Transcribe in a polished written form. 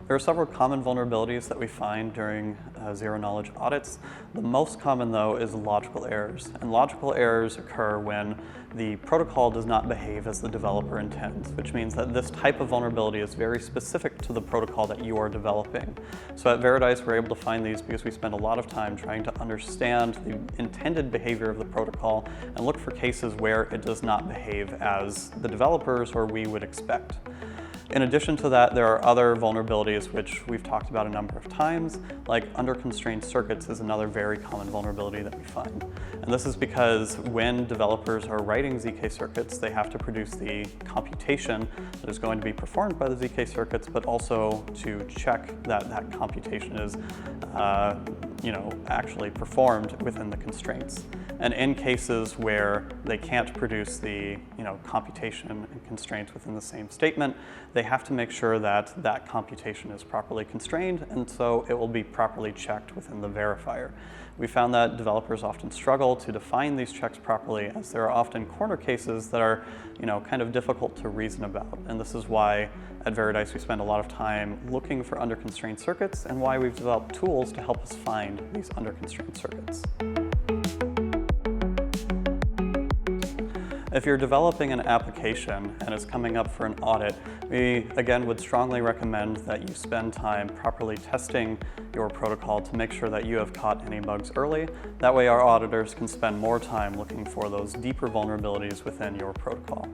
There are several common vulnerabilities that we find during zero-knowledge audits. The most common, though, is logical errors. And logical errors occur when the protocol does not behave as the developer intends, which means that this type of vulnerability is very specific to the protocol that you are developing. So at Veridise, we're able to find these because we spend a lot of time trying to understand the intended behavior of the protocol and look for cases where it does not behave as the developers or we would expect. In addition to that, there are other vulnerabilities which we've talked about a number of times, like under-constrained circuits is another very common vulnerability that we find. And this is because when developers are writing ZK circuits, they have to produce the computation that is going to be performed by the ZK circuits, but also to check that that computation is actually performed within the constraints. And in cases where they can't produce the computation and constraints within the same statement, they have to make sure that that computation is properly constrained, and so it will be properly checked within the verifier. We found that developers often struggle to define these checks properly, as there are often corner cases that are kind of difficult to reason about. And this is why at Veridise we spend a lot of time looking for under-constrained circuits, and why we've developed tools to help us find these under-constrained circuits. If you're developing an application and it's coming up for an audit, we again would strongly recommend that you spend time properly testing your protocol to make sure that you have caught any bugs early. That way our auditors can spend more time looking for those deeper vulnerabilities within your protocol.